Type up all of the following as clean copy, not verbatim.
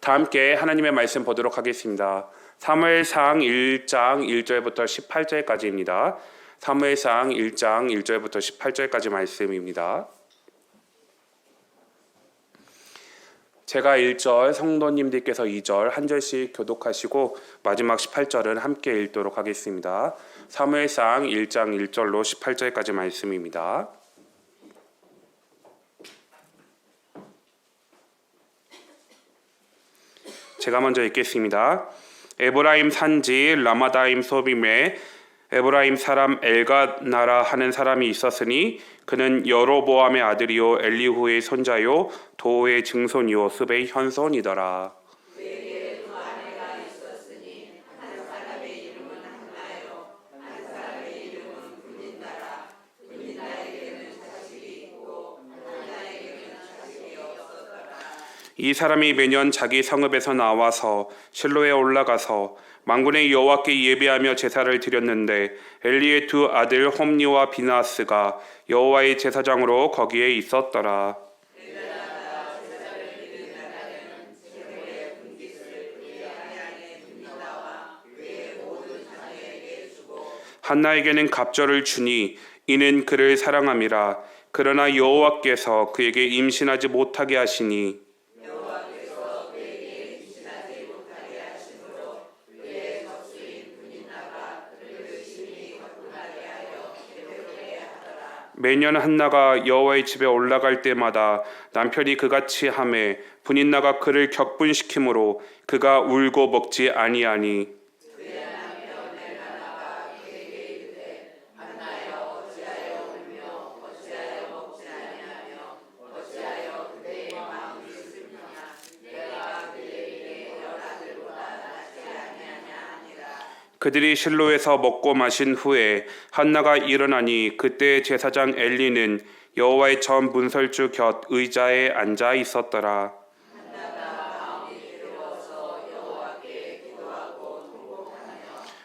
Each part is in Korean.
다 함께 하나님의 말씀 보도록 하겠습니다. 사무엘상 1장 1절부터 18절까지입니다. 사무엘상 1장 1절부터 18절까지 말씀입니다. 제가 1절, 성도님들께서 2절 한 절씩 교독하시고 마지막 18절은 함께 읽도록 하겠습니다. 사무엘상 1장 1절로 18절까지 말씀입니다. 제가 먼저 읽겠습니다. 에브라임 산지 라마다임 소빔에 에브라임 사람 엘가나라 하는 사람이 있었으니 그는 여로보암의 아들이요 엘리후의 손자요 도의 증손이요 습의 현손이더라. 그에게 두 아내가 있었으니 한 사람의 이름은 한나요 한 사람의 이름은 분인나라. 분인나에게는 자식이 있고 한나에게는 자식이 없었더라. 이 사람이 매년 자기 성읍에서 나와서 실로에 올라가서 만군의 여호와께 예배하며 제사를 드렸는데 엘리의 두 아들 홈니와 비나스가 여호와의 제사장으로 거기에 있었더라. 엘가나가 제사를 드리는 날에는 제물의 분깃을 그의 아내 분인나와 그의 모든 자녀에게 주고 한나에게는 갑절을 주니 이는 그를 사랑함이라. 그러나 여호와께서 그에게 임신하지 못하게 하시니 여호와께서 그에게 임신하지 못하게 하심으로 그의 적수인 분인나가 그를 심히 거듭나게 하여 괴롭게 하더라. 매년 한나가 여호와의 집에 올라갈 때마다 남편이 그같이 하매 분인나가 그를 격분시키므로 그가 울고 먹지 아니하니 그의 남편 엘가나가 그에게 이르되 한나여 어찌하여 울며 어찌하여 먹지 아니하며 어찌하여 그대의 마음이 슬프냐 내가 그에게 열 아들보다 낫지 아니하냐 하니라. 그들이 실로에서 먹고 마신 후에 한나가 일어나니 그때 제사장 엘리는 여호와의 전 문설주 곁 의자에 앉아 있었더라.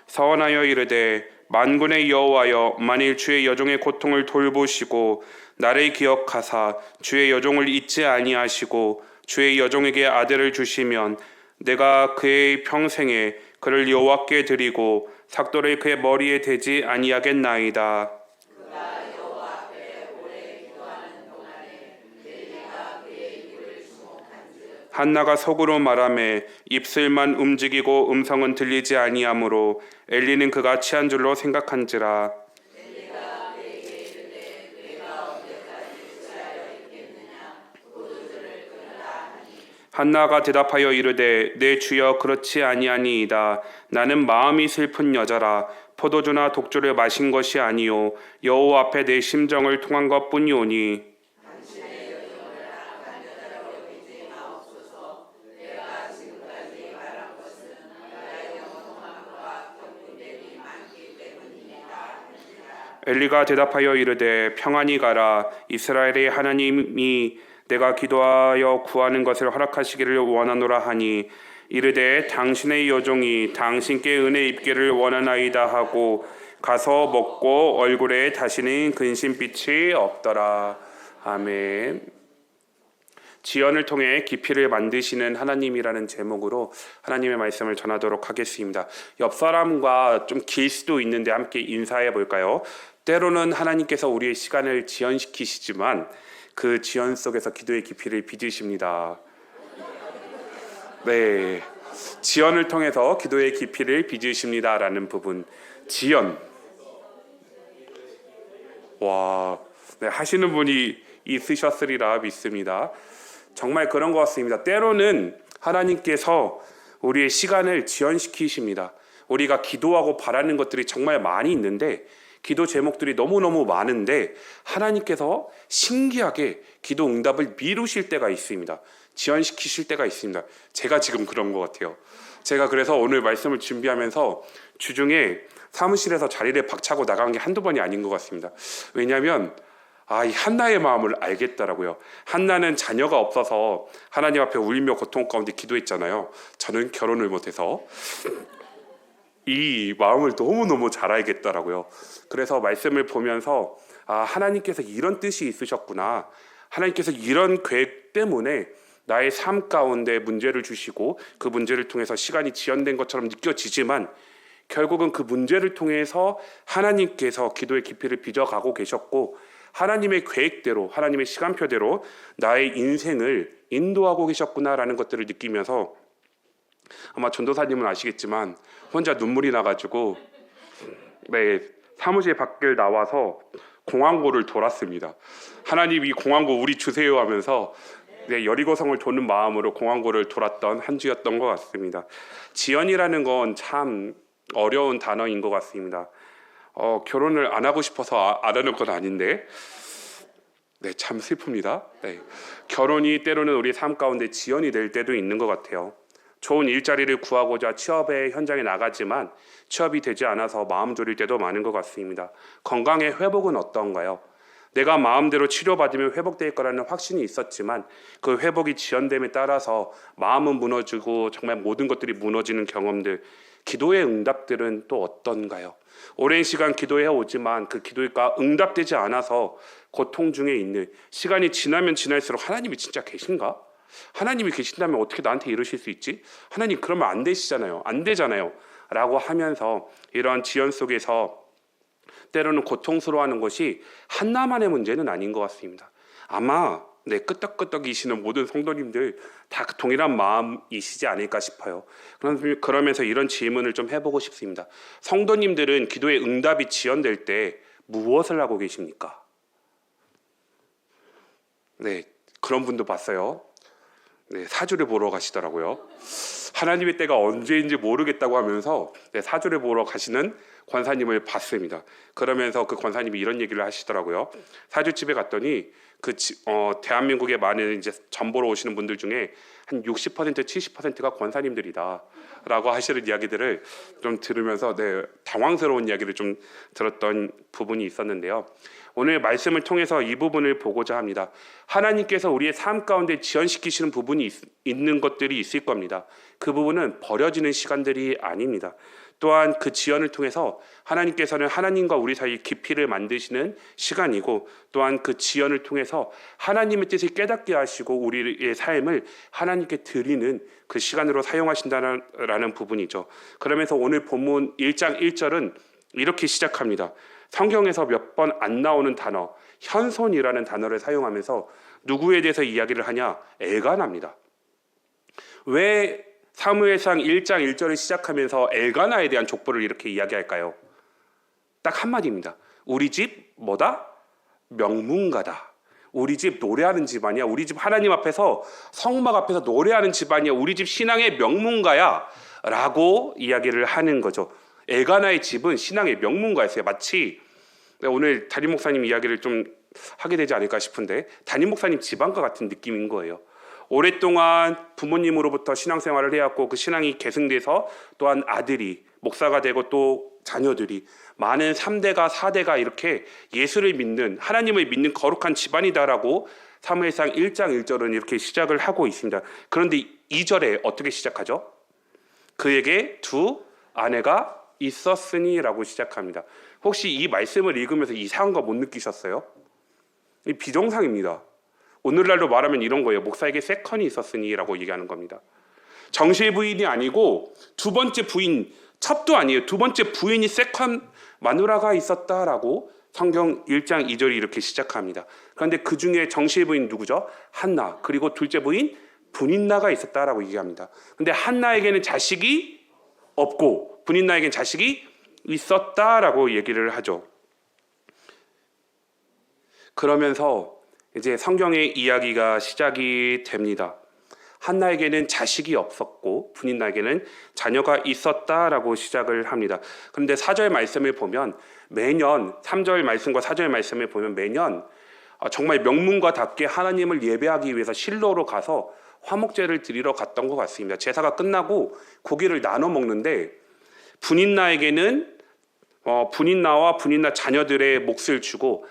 서원하여 이르되 만군의 여호와여 만일 주의 여종의 고통을 돌보시고 나를 기억하사 주의 여종을 잊지 아니하시고 주의 여종에게 아들을 주시면 내가 그의 평생에 그를 여호와께 드리고 삭도를 그의 머리에 대지 아니하겠나이다. 그가 여호와 앞에 오래 기도하는 동안에 엘리가 그의 입을 주목한즉 한나가 속으로 말하매 입술만 움직이고 음성은 들리지 아니하므로 엘리는 그가 취한 줄로 생각한지라. 엘리가 그에게 이르되 그가 언제까지 취하여 있겠느냐 포도주를 끊으라 하니 한나가 대답하여 이르되 내 주여 그렇지 아니하니이다. 나는 마음이 슬픈 여자라. 포도주나 독주를 마신 것이 아니요 여호와 앞에 내 심정을 통한 것뿐이오니 당신의 여종을 악한 여자로 여기지 마옵소서. 내가 지금까지 말한 것은 나의 영통함과 격분됨이 많기 때문이니라 하니라. 엘리가 대답하여 이르되 평안히 가라. 이스라엘의 하나님이 내가 기도하여 구하는 것을 허락하시기를 원하노라 하니 이르되 당신의 여종이 당신께 은혜 입기를 원하나이다 하고 가서 먹고 얼굴에 다시는 근심빛이 없더라. 아멘. 지연을 통해 깊이를 만드시는 하나님이라는 제목으로 하나님의 말씀을 전하도록 하겠습니다. 옆 사람과 좀 길 수도 있는데 함께 인사해 볼까요? 때로는 하나님께서 우리의 시간을 지연시키시지만 그 지연 속에서 기도의 깊이를 빚으십니다. 네, 지연을 통해서 기도의 깊이를 빚으십니다라는 부분. 지연. 와, 네, 하시는 분이 있으셨으리라 믿습니다. 정말 그런 것 같습니다. 때로는 하나님께서 우리의 시간을 지연시키십니다. 우리가 기도하고 바라는 것들이 정말 많이 있는데 기도 제목들이 너무너무 많은데 하나님께서 신기하게 기도 응답을 미루실 때가 있습니다. 지연시키실 때가 있습니다. 제가 지금 그런 것 같아요. 제가 그래서 오늘 말씀을 준비하면서 주중에 사무실에서 자리를 박차고 나간 게 한두 번이 아닌 것 같습니다. 왜냐하면 이 한나의 마음을 알겠더라고요. 한나는 자녀가 없어서 하나님 앞에 울며 고통 가운데 기도했잖아요. 저는 결혼을 못해서 이 마음을 너무너무 잘 알겠더라고요. 그래서 말씀을 보면서 하나님께서 이런 뜻이 있으셨구나. 하나님께서 이런 계획 때문에 나의 삶 가운데 문제를 주시고 그 문제를 통해서 시간이 지연된 것처럼 느껴지지만 결국은 그 문제를 통해서 하나님께서 기도의 깊이를 빚어가고 계셨고 하나님의 계획대로 하나님의 시간표대로 나의 인생을 인도하고 계셨구나라는 것들을 느끼면서 아마 전도사님은 아시겠지만 혼자 눈물이 나가지고 사무실 밖을 나와서 공항고를 돌았습니다. 하나님 이 공항고 우리 주세요 하면서 여리고성을 도는 마음으로 공항고를 돌았던 한 주였던 것 같습니다. 지연이라는 건 참 어려운 단어인 것 같습니다. 결혼을 안 하고 싶어서 안 하는 건 아닌데 참 슬픕니다. 결혼이 때로는 우리 삶 가운데 지연이 될 때도 있는 것 같아요. 좋은 일자리를 구하고자 취업의 현장에 나가지만 취업이 되지 않아서 마음 졸일 때도 많은 것 같습니다. 건강의 회복은 어떤가요? 내가 마음대로 치료받으면 회복될 거라는 확신이 있었지만 그 회복이 지연됨에 따라서 마음은 무너지고 정말 모든 것들이 무너지는 경험들, 기도의 응답들은 또 어떤가요? 오랜 시간 기도해 오지만 그 기도가 응답되지 않아서 고통 중에 있는, 시간이 지나면 지날수록 하나님이 진짜 계신가? 하나님이 계신다면 어떻게 나한테 이러실 수 있지? 하나님 그러면 안 되시잖아요. 안 되잖아요. 라고 하면서 이러한 지연 속에서 때로는 고통스러워하는 것이 한나만의 문제는 아닌 것 같습니다. 아마 끄떡끄떡이시는 모든 성도님들 다 동일한 마음이시지 않을까 싶어요. 그러면서 이런 질문을 좀 해보고 싶습니다. 성도님들은 기도의 응답이 지연될 때 무엇을 하고 계십니까? 그런 분도 봤어요. 사주를 보러 가시더라고요. 하나님의 때가 언제인지 모르겠다고 하면서 사주를 보러 가시는 권사님을 봤습니다. 그러면서 그 권사님이 이런 얘기를 하시더라고요. 사주집에 갔더니 대한민국에 많은 이제 점 보러 오시는 분들 중에 한 60% 70%가 권사님들이다라고 하시는 이야기들을 좀 들으면서 당황스러운 이야기를 좀 들었던 부분이 있었는데요. 오늘 말씀을 통해서 이 부분을 보고자 합니다. 하나님께서 우리의 삶 가운데 지연시키시는 부분이 있는 것들이 있을 겁니다. 그 부분은 버려지는 시간들이 아닙니다. 또한 그 지연을 통해서 하나님께서는 하나님과 우리 사이 깊이를 만드시는 시간이고, 또한 그 지연을 통해서 하나님의 뜻을 깨닫게 하시고 우리의 삶을 하나님께 드리는 그 시간으로 사용하신다는 부분이죠. 그러면서 오늘 본문 1장 1절은 이렇게 시작합니다. 성경에서 몇 번 안 나오는 단어, 현손이라는 단어를 사용하면서 누구에 대해서 이야기를 하냐? 엘가나입니다. 왜 사무엘상 1장 1절을 시작하면서 엘가나에 대한 족보를 이렇게 이야기할까요? 딱 한마디입니다. 우리 집 뭐다? 명문가다. 우리 집 노래하는 집안이야. 우리 집 하나님 앞에서 성막 앞에서 노래하는 집안이야. 우리 집 신앙의 명문가야 라고 이야기를 하는 거죠. 엘가나의 집은 신앙의 명문가였어요. 마치 오늘 담임 목사님 이야기를 좀 하게 되지 않을까 싶은데 담임 목사님 집안과 같은 느낌인 거예요. 오랫동안 부모님으로부터 신앙생활을 해왔고 그 신앙이 계승돼서 또한 아들이 목사가 되고 또 자녀들이 많은 3대가 4대가 이렇게 예수를 믿는, 하나님을 믿는 거룩한 집안이다라고 사무엘상 1장 1절은 이렇게 시작을 하고 있습니다. 그런데 2절에 어떻게 시작하죠? 그에게 두 아내가 있었으니라고 시작합니다. 혹시 이 말씀을 읽으면서 이상한 거 못 느끼셨어요? 이 비정상입니다. 오늘날로 말하면 이런 거예요. 목사에게 세컨이 있었으니라고 얘기하는 겁니다. 정실 부인이 아니고 두 번째 부인, 첩도 아니에요. 두 번째 부인이 세컨 마누라가 있었다라고 성경 1장 2절이 이렇게 시작합니다. 그런데 그 중에 정실 부인 누구죠? 한나. 그리고 둘째 부인 분인나가 있었다라고 얘기합니다. 근데 한나에게는 자식이 없고 분인나에게는 자식이 있었다라고 얘기를 하죠. 그러면서 이제 성경의 이야기가 시작이 됩니다. 한나에게는 자식이 없었고 분인나에게는 자녀가 있었다라고 시작을 합니다. 그런데 4절 말씀을 보면 매년 3절 말씀과 4절 말씀을 보면 매년 정말 명문가답게 하나님을 예배하기 위해서 실로로 가서 화목제를 드리러 갔던 것 같습니다. 제사가 끝나고 고기를 나눠 먹는데 분인나에게는 분인나와 분인나 자녀들의 몫을 주고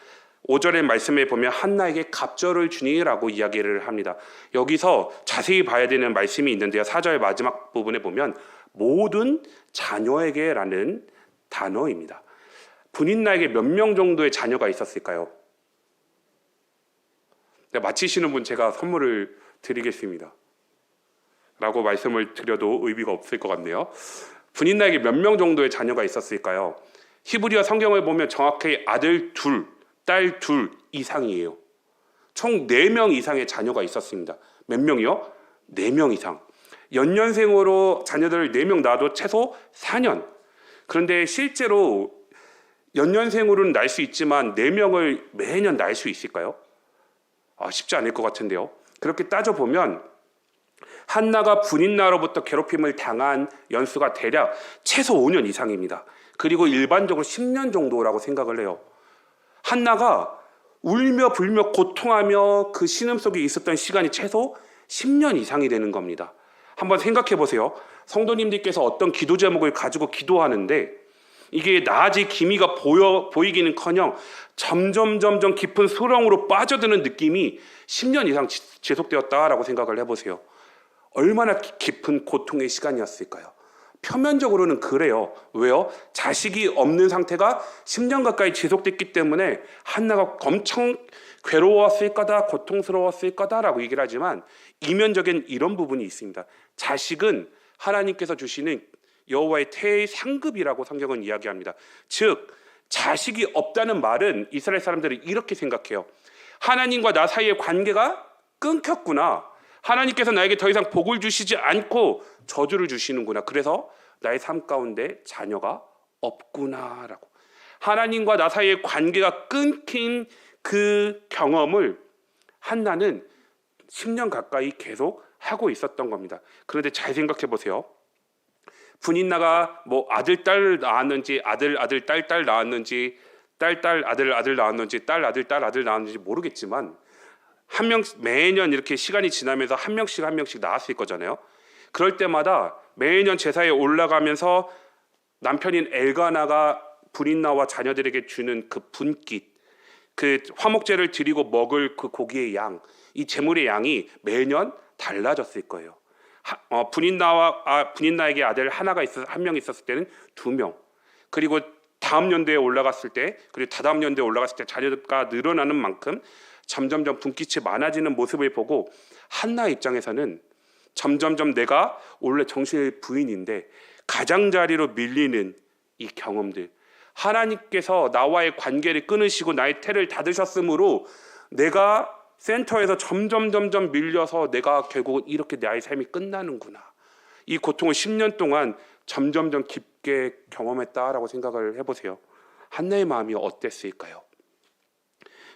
5절의 말씀에 보면 한나에게 갑절을 주니라고 이야기를 합니다. 여기서 자세히 봐야 되는 말씀이 있는데요. 4절 마지막 부분에 보면 모든 자녀에게라는 단어입니다. 분인나에게 몇 명 정도의 자녀가 있었을까요? 마치시는 분 제가 선물을 드리겠습니다. 라고 말씀을 드려도 의미가 없을 것 같네요. 분인나에게 몇 명 정도의 자녀가 있었을까요? 히브리어 성경을 보면 정확히 아들 둘, 딸 둘 이상이에요. 총 4명 이상의 자녀가 있었습니다. 몇 명이요? 4명 이상. 연년생으로 자녀들을 4명 낳아도 최소 4년. 그런데 실제로 연년생으로는 낳을 수 있지만 4명을 매년 낳을 수 있을까요? 쉽지 않을 것 같은데요. 그렇게 따져보면 한나가 분인나로부터 괴롭힘을 당한 연수가 대략 최소 5년 이상입니다. 그리고 일반적으로 10년 정도라고 생각을 해요. 한나가 울며 불며 고통하며 그 신음 속에 있었던 시간이 최소 10년 이상이 되는 겁니다. 한번 생각해 보세요. 성도님들께서 어떤 기도 제목을 가지고 기도하는데 이게 나아질 기미가 보이기는커녕 점점 깊은 소령으로 빠져드는 느낌이 10년 이상 지속되었다라고 생각을 해보세요. 얼마나 깊은 고통의 시간이었을까요? 표면적으로는 그래요. 왜요? 자식이 없는 상태가 10년 가까이 지속됐기 때문에 한나가 엄청 괴로웠을 거다, 고통스러웠을 거다라고 얘기를 하지만 이면적인 이런 부분이 있습니다. 자식은 하나님께서 주시는 여호와의 태의 상급이라고 성경은 이야기합니다. 즉 자식이 없다는 말은 이스라엘 사람들이 이렇게 생각해요. 하나님과 나 사이의 관계가 끊겼구나. 하나님께서 나에게 더 이상 복을 주시지 않고 저주를 주시는구나. 그래서 나의 삶 가운데 자녀가 없구나라고. 하나님과 나 사이의 관계가 끊긴 그 경험을 한나는 10년 가까이 계속 하고 있었던 겁니다. 그런데 잘 생각해 보세요. 분인나가 아들 딸 낳았는지 아들 딸 낳았는지 딸 아들 낳았는지 딸 아들 낳았는지 모르겠지만 한 명 매년 이렇게 시간이 지나면서 한 명씩 낳았을 거잖아요. 그럴 때마다 매년 제사에 올라가면서 남편인 엘가나가 분인나와 자녀들에게 주는 그 분깃, 그 화목제를 드리고 먹을 그 고기의 양, 이 제물의 양이 매년 달라졌을 거예요. 분인나에게 아들 한 명 있었을 때는 2명. 그리고 다음 연도에 올라갔을 때, 그리고 다다음 연도에 올라갔을 때 자녀가 늘어나는 만큼 점점 분깃이 많아지는 모습을 보고 한나 입장에서는 점점 내가 원래 정신의 부인인데 가장자리로 밀리는 이 경험들, 하나님께서 나와의 관계를 끊으시고 나의 태를 닫으셨으므로 내가 센터에서 점점 밀려서 내가 결국 이렇게 나의 삶이 끝나는구나. 이 고통을 10년 동안 점점 깊게 경험했다라고 생각을 해보세요. 한나의 마음이 어땠을까요?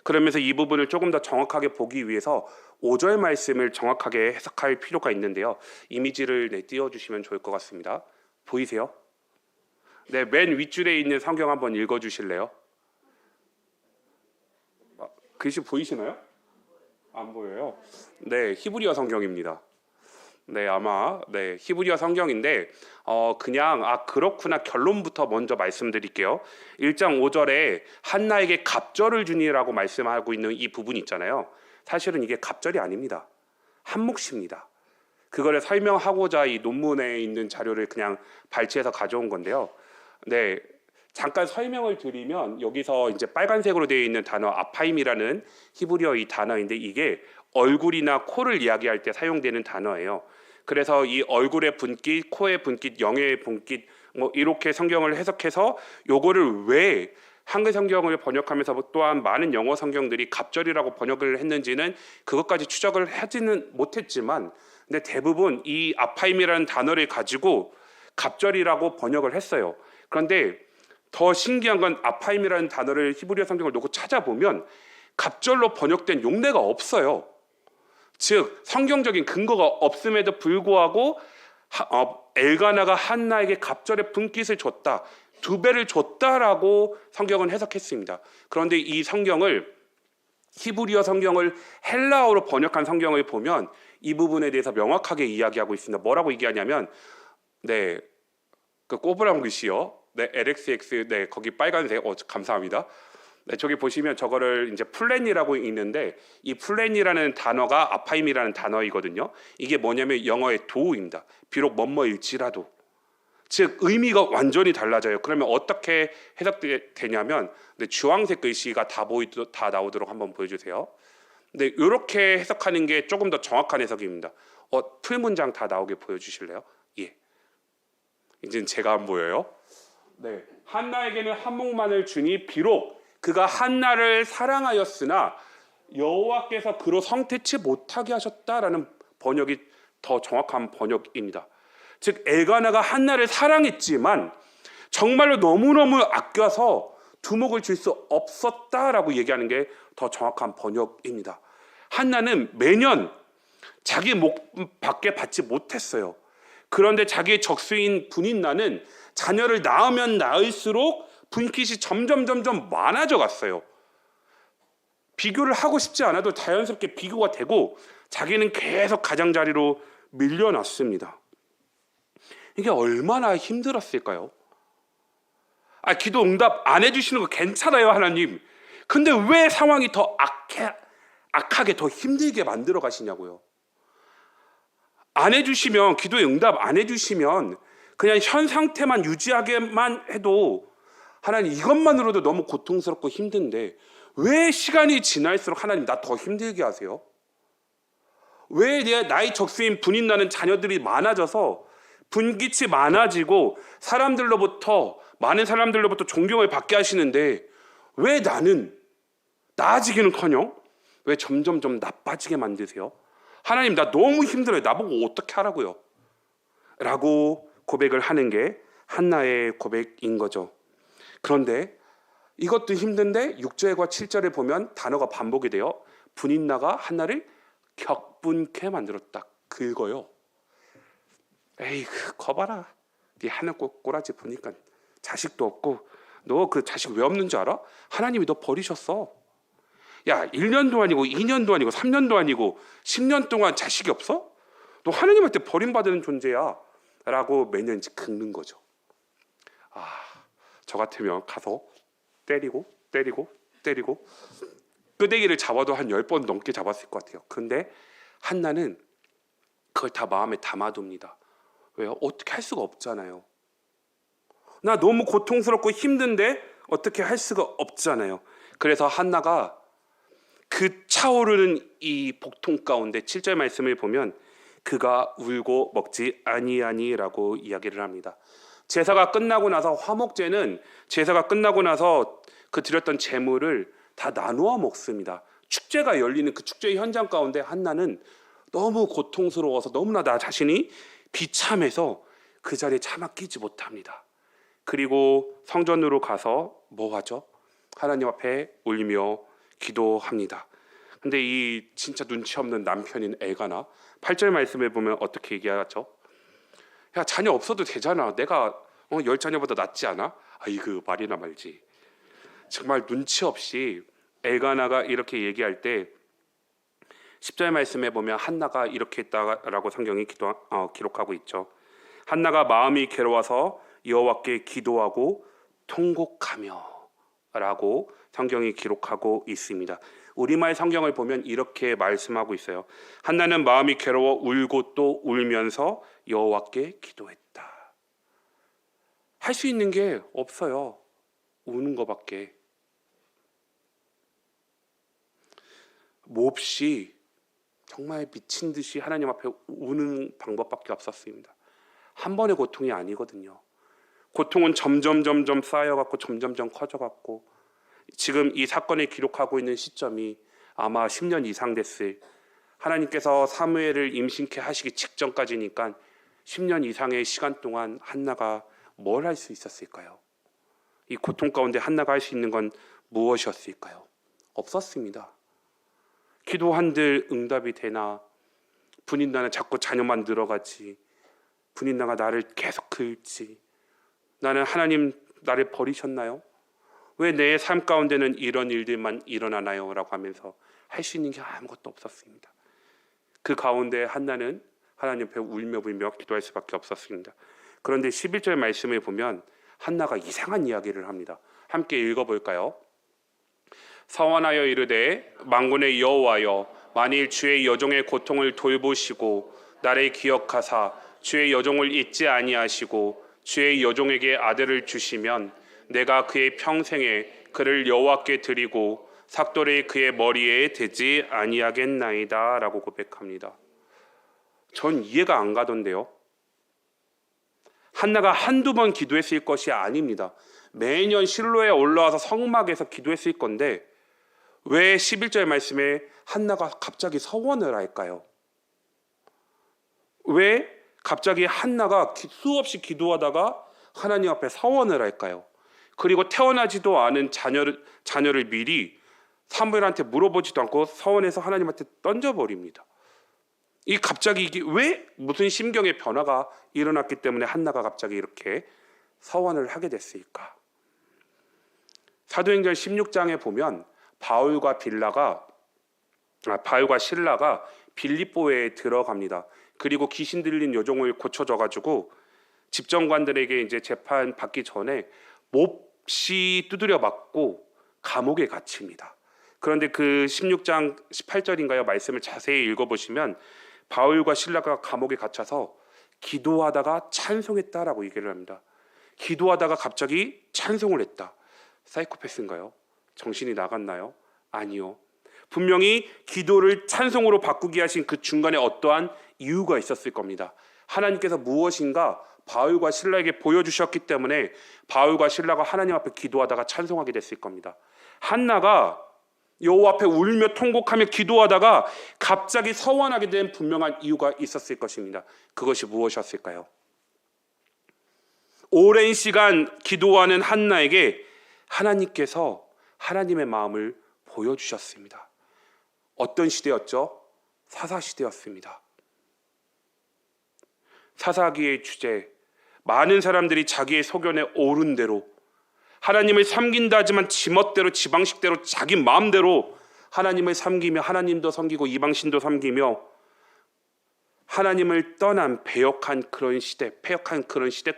그러면서 이 부분을 조금 더 정확하게 보기 위해서 5절 말씀을 정확하게 해석할 필요가 있는데요. 이미지를 띄워주시면 좋을 것 같습니다. 보이세요? 네, 맨 윗줄에 있는 성경 한번 읽어주실래요? 글씨 보이시나요? 안 보여요. 네, 히브리어 성경입니다. 네, 아마 히브리어 성경인데 그냥 그렇구나 결론부터 먼저 말씀드릴게요. 1장 5절에 한나에게 갑절을 주니라고 말씀하고 있는 이 부분 있잖아요. 사실은 이게 갑절이 아닙니다. 한 몫입니다. 그거를 설명하고자 이 논문에 있는 자료를 그냥 발췌해서 가져온 건데요. 네, 잠깐 설명을 드리면 여기서 이제 빨간색으로 되어 있는 단어 아파임이라는 히브리어 이 단어인데 이게 얼굴이나 코를 이야기할 때 사용되는 단어예요. 그래서 이 얼굴의 분깃, 코의 분깃, 영의 분깃 이렇게 성경을 해석해서 요거를 왜 한글 성경을 번역하면서 또한 많은 영어 성경들이 갑절이라고 번역을 했는지는 그것까지 추적을 하지는 못했지만 근데 대부분 이 아파임이라는 단어를 가지고 갑절이라고 번역을 했어요. 그런데 더 신기한 건 아파임이라는 단어를 히브리어 성경을 놓고 찾아보면 갑절로 번역된 용례가 없어요. 즉 성경적인 근거가 없음에도 불구하고 엘가나가 한나에게 갑절의 분깃을 줬다, 2배를 줬다라고 성경은 해석했습니다. 그런데 이 성경을 히브리어 성경을 헬라어로 번역한 성경을 보면 이 부분에 대해서 명확하게 이야기하고 있습니다. 뭐라고 얘기하냐면 그 꼬부랑 글씨요. LXX 거기 빨간색 감사합니다. 저기 보시면 저거를 이제 플랜이라고 있는데 이 플랜이라는 단어가 아파임이라는 단어이거든요. 이게 뭐냐면 영어의 도우입니다. 비록 뭐뭐일지라도. 즉 의미가 완전히 달라져요. 그러면 어떻게 해석되냐면 주황색 글씨가 다 나오도록 한번 보여주세요. 네, 이렇게 해석하는 게 조금 더 정확한 해석입니다. 풀 문장 다 나오게 보여주실래요? 예. 이제 제가 안 보여요. 네, 한나에게는 한몫만을 주니 비록 그가 한나를 사랑하였으나 여호와께서 그로 성태치 못하게 하셨다라는 번역이 더 정확한 번역입니다. 즉 엘가나가 한나를 사랑했지만 정말로 너무너무 아껴서 두목을 줄 수 없었다라고 얘기하는 게 더 정확한 번역입니다. 한나는 매년 자기 몫밖에 받지 못했어요. 그런데 자기의 적수인 분인나는 자녀를 낳으면 낳을수록 분깃이 점점 많아져 갔어요. 비교를 하고 싶지 않아도 자연스럽게 비교가 되고 자기는 계속 가장자리로 밀려났습니다. 이게 얼마나 힘들었을까요? 기도 응답 안 해주시는 거 괜찮아요, 하나님. 근데 왜 상황이 더 악하게 더 힘들게 만들어 가시냐고요. 안 해주시면, 기도에 응답 안 해주시면 그냥 현 상태만 유지하게만 해도 하나님 이것만으로도 너무 고통스럽고 힘든데 왜 시간이 지날수록 하나님 나 더 힘들게 하세요? 왜 나의 적수인 분인 나는 자녀들이 많아져서 분깃이 많아지고 많은 사람들로부터 존경을 받게 하시는데 왜 나는 나아지기는커녕 왜 점점 나빠지게 만드세요? 하나님 나 너무 힘들어요. 나보고 어떻게 하라고요? 라고 고백을 하는 게 한나의 고백인 거죠. 그런데 이것도 힘든데 6절과 7절에 보면 단어가 반복이 돼요. 분인나가 한나를 격분케 만들었다. 긁어요. 에이 거봐라. 네 하늘 꼬라지 보니까 자식도 없고 너 그 자식 왜 없는 줄 알아? 하나님이 너 버리셨어. 야 1년도 아니고 2년도 아니고 3년도 아니고 10년 동안 자식이 없어? 너 하나님한테 버림받는 존재야 라고 매년 긁는 거죠. 저 같으면 가서 때리고 끄대기를 잡아도 한 10번 넘게 잡았을 것 같아요. 그런데 한나는 그걸 다 마음에 담아둡니다. 왜요? 어떻게 할 수가 없잖아요. 나 너무 고통스럽고 힘든데 어떻게 할 수가 없잖아요. 그래서 한나가 그 차오르는 이 복통 가운데 7절 말씀을 보면 그가 울고 먹지 아니하니라고 이야기를 합니다. 제사가 끝나고 나서 화목제는 제사가 끝나고 나서 그 드렸던 제물을 다 나누어 먹습니다. 축제가 열리는 그 축제 현장 가운데 한나는 너무 고통스러워서 너무나 나 자신이 비참해서 그 자리에 차마 끼지 못합니다. 그리고 성전으로 가서 뭐 하죠? 하나님 앞에 울며 기도합니다. 근데 이 진짜 눈치 없는 남편인 엘가나 8절 말씀을 보면 어떻게 얘기하죠? 야 자녀 없어도 되잖아. 내가 10자녀보다 낫지 않아? 아이고 말이나 말지. 정말 눈치 없이 엘가나가 이렇게 얘기할 때 10절 말씀에 보면 한나가 이렇게 했다라고 성경이 기록하고 있죠. 한나가 마음이 괴로워서 여호와께 기도하고 통곡하며 라고 성경이 기록하고 있습니다. 우리말 성경을 보면 이렇게 말씀하고 있어요. 한나는 마음이 괴로워 울고 또 울면서 여호와께 기도했다. 할 수 있는 게 없어요. 우는 것밖에. 몹시 정말 미친 듯이 하나님 앞에 우는 방법밖에 없었습니다. 한 번의 고통이 아니거든요. 고통은 점점 쌓여갖고 점점 커져갖고 지금 이 사건을 기록하고 있는 시점이 아마 10년 이상 됐을, 하나님께서 사무엘을 임신케 하시기 직전까지니까 10년 이상의 시간 동안 한나가 뭘 할 수 있었을까요? 이 고통 가운데 한나가 할 수 있는 건 무엇이었을까요? 없었습니다. 기도한들 응답이 되나? 분인나는 자꾸 자녀만 늘어가지. 분인나가 나를 계속 긁지. 나는 하나님 나를 버리셨나요? 왜 내 삶 가운데는 이런 일들만 일어나나요? 라고 하면서 할 수 있는 게 아무것도 없었습니다. 그 가운데 한나는 하나님 앞에 울며 불며 기도할 수밖에 없었습니다. 그런데 11절 말씀을 보면 한나가 이상한 이야기를 합니다. 함께 읽어볼까요? 서원하여 이르되 만군의 여호와여, 만일 주의 여종의 고통을 돌보시고 나를 기억하사 주의 여종을 잊지 아니하시고 주의 여종에게 아들을 주시면 내가 그의 평생에 그를 여호와께 드리고 삭돌이 그의 머리에 대지 아니하겠나이다 라고 고백합니다. 전 이해가 안 가던데요. 한나가 한두 번 기도했을 것이 아닙니다. 매년 실로에 올라와서 성막에서 기도했을 건데 왜 11절 말씀에 한나가 갑자기 서원을 할까요? 왜 갑자기 한나가 수없이 기도하다가 하나님 앞에 서원을 할까요? 그리고 태어나지도 않은 자녀를 미리 사무엘한테 물어보지도 않고 서원해서 하나님한테 던져버립니다. 갑자기 이게 왜 무슨 심경의 변화가 일어났기 때문에 한나가 갑자기 이렇게 서원을 하게 됐을까? 사도행전 16장에 보면 바울과 실라가 빌립보에 들어갑니다. 그리고 귀신 들린 여종을 고쳐줘가지고 집정관들에게 이제 재판 받기 전에 몹시 두드려 맞고 감옥에 갇힙니다. 그런데 그 16장 18절인가요? 말씀을 자세히 읽어보시면 바울과 실라가 감옥에 갇혀서 기도하다가 찬송했다라고 얘기를 합니다. 기도하다가 갑자기 찬송을 했다. 사이코패스인가요? 정신이 나갔나요? 아니요. 분명히 기도를 찬송으로 바꾸게 하신 그 중간에 어떠한 이유가 있었을 겁니다. 하나님께서 무엇인가 바울과 실라에게 보여주셨기 때문에 바울과 실라가 하나님 앞에 기도하다가 찬송하게 됐을 겁니다. 한나가 여호와 앞에 울며 통곡하며 기도하다가 갑자기 서원하게 된 분명한 이유가 있었을 것입니다. 그것이 무엇이었을까요? 오랜 시간 기도하는 한나에게 하나님께서 하나님의 마음을 보여주셨습니다. 어떤 시대였죠? 사사시대였습니다. 사사기의 주제, 많은 사람들이 자기의 소견에 오른 대로 하나님을 섬긴다 하지만 지멋대로 지방식대로 자기 마음대로 하나님을 섬기며 하나님도 섬기고 이방신도 섬기며 하나님을 떠난 패역한 그런 시대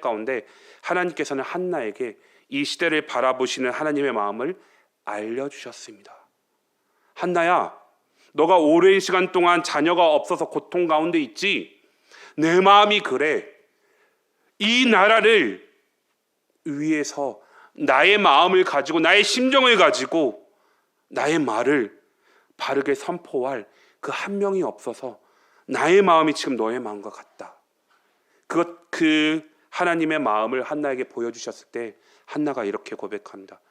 가운데 하나님께서는 한나에게 이 시대를 바라보시는 하나님의 마음을 알려주셨습니다. 한나야, 너가 오랜 시간 동안 자녀가 없어서 고통 가운데 있지? 내 마음이 그래. 이 나라를 위해서 나의 마음을 가지고 나의 심정을 가지고 나의 말을 바르게 선포할 그 한 명이 없어서 나의 마음이 지금 너의 마음과 같다. 그 하나님의 마음을 한나에게 보여주셨을 때 한나가 이렇게 고백합니다.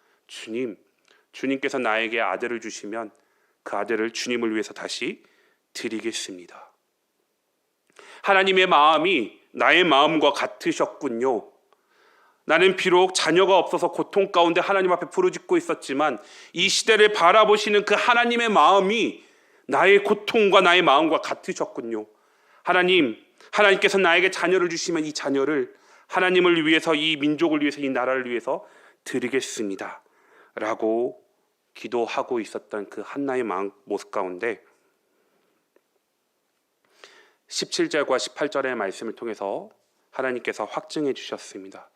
주님께서 나에게 아들을 주시면 그 아들을 주님을 위해서 다시 드리겠습니다. 하나님의 마음이 나의 마음과 같으셨군요. 나는 비록 자녀가 없어서 고통 가운데 하나님 앞에 부르짖고 있었지만 이 시대를 바라보시는 그 하나님의 마음이 나의 고통과 나의 마음과 같으셨군요. 하나님께서 나에게 자녀를 주시면 이 자녀를 하나님을 위해서, 이 민족을 위해서, 이 나라를 위해서 드리겠습니다 라고 기도하고 있었던 그 한나의 마음 모습 가운데 17절과 18절의 말씀을 통해서 하나님께서 확증해 주셨습니다.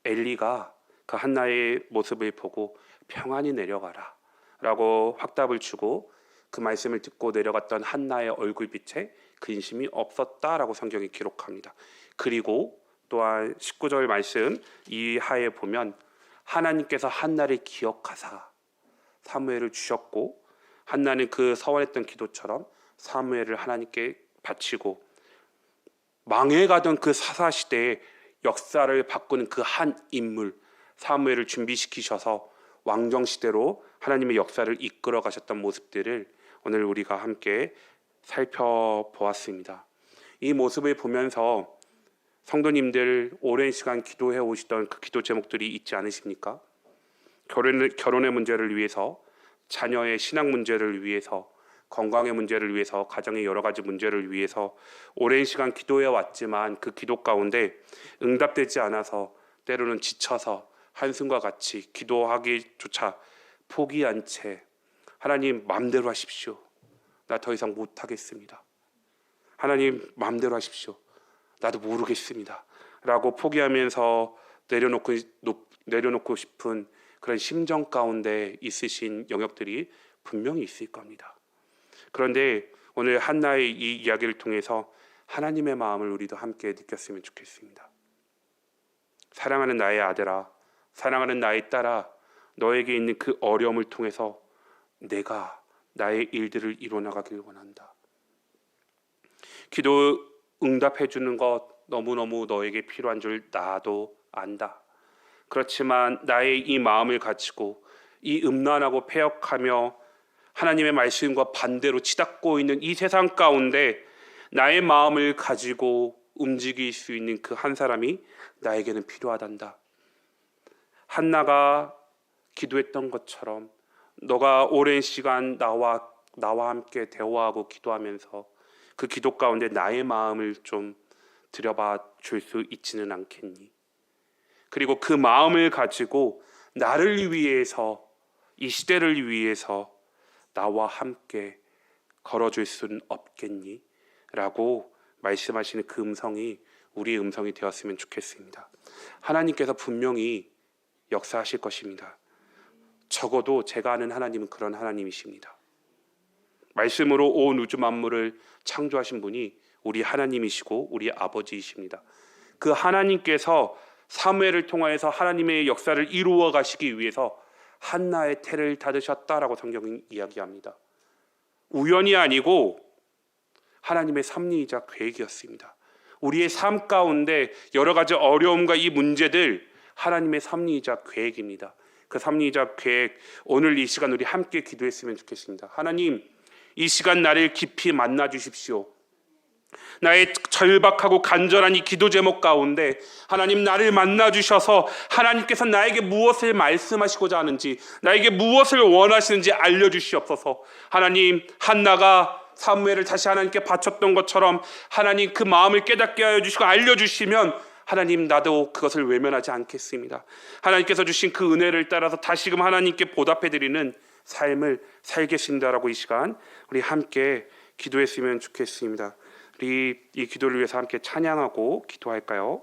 엘리가 그 한나의 모습을 보고 평안히 내려가라 라고 확답을 주고 그 말씀을 듣고 내려갔던 한나의 얼굴빛에 근심이 없었다라고 성경이 기록합니다. 그리고 또한 19절 말씀 이하에 보면 하나님께서 한나를 기억하사 사무엘을 주셨고 한나는 그 서원했던 기도처럼 사무엘을 하나님께 바치고 망해가던 그 사사시대의 역사를 바꾸는 그 한 인물 사무엘을 준비시키셔서 왕정시대로 하나님의 역사를 이끌어 가셨던 모습들을 오늘 우리가 함께 살펴보았습니다. 이 모습을 보면서 성도님들 오랜 시간 기도해 오시던 그 기도 제목들이 있지 않으십니까? 결혼의 문제를 위해서, 자녀의 신앙 문제를 위해서, 건강의 문제를 위해서, 가정의 여러 가지 문제를 위해서 오랜 시간 기도해 왔지만 그 기도 가운데 응답되지 않아서 때로는 지쳐서 한숨과 같이 기도하기조차 포기한 채 하나님 마음대로 하십시오. 나 더 이상 못하겠습니다. 하나님 마음대로 하십시오. 나도 모르겠습니다. 라고 포기하면서 내려놓고 싶은 그런 심정 가운데 있으신 영역들이 분명히 있을 겁니다. 그런데 오늘 한나의 이 이야기를 통해서 하나님의 마음을 우리도 함께 느꼈으면 좋겠습니다. 사랑하는 나의 아들아, 사랑하는 나의 딸아, 너에게 있는 그 어려움을 통해서 내가 나의 일들을 이뤄나가길 원한다. 기도 응답해 주는 것 너무너무 너에게 필요한 줄 나도 안다. 그렇지만 나의 이 마음을 가지고 이 음란하고 패역하며 하나님의 말씀과 반대로 치닫고 있는 이 세상 가운데 나의 마음을 가지고 움직일 수 있는 그 한 사람이 나에게는 필요하단다. 한나가 기도했던 것처럼 너가 오랜 시간 나와 함께 대화하고 기도하면서 그 기도 가운데 나의 마음을 좀 들여봐 줄 수 있지는 않겠니? 그리고 그 마음을 가지고 나를 위해서, 이 시대를 위해서 나와 함께 걸어줄 수는 없겠니? 라고 말씀하시는 그 음성이 우리의 음성이 되었으면 좋겠습니다. 하나님께서 분명히 역사하실 것입니다. 적어도 제가 아는 하나님은 그런 하나님이십니다. 말씀으로 온 우주 만물을 창조하신 분이 우리 하나님이시고 우리 아버지이십니다. 그 하나님께서 사무엘을 통하여서 하나님의 역사를 이루어 가시기 위해서 한나의 태를 닫으셨다라고 성경은 이야기합니다. 우연이 아니고 하나님의 섭리이자 계획이었습니다. 우리의 삶 가운데 여러 가지 어려움과 이 문제들 하나님의 섭리이자 계획입니다. 그 섭리이자 계획, 오늘 이 시간 우리 함께 기도했으면 좋겠습니다. 하나님, 이 시간 나를 깊이 만나 주십시오. 나의 절박하고 간절한 이 기도 제목 가운데 하나님 나를 만나 주셔서 하나님께서 나에게 무엇을 말씀하시고자 하는지, 나에게 무엇을 원하시는지 알려주시옵소서. 하나님, 한나가 사무엘을 다시 하나님께 바쳤던 것처럼 하나님 그 마음을 깨닫게 하여 주시고 알려주시면 하나님 나도 그것을 외면하지 않겠습니다. 하나님께서 주신 그 은혜를 따라서 다시금 하나님께 보답해드리는 삶을 살겠습니다라고 이 시간 우리 함께 기도했으면 좋겠습니다. 우리 이 기도를 위해서 함께 찬양하고 기도할까요?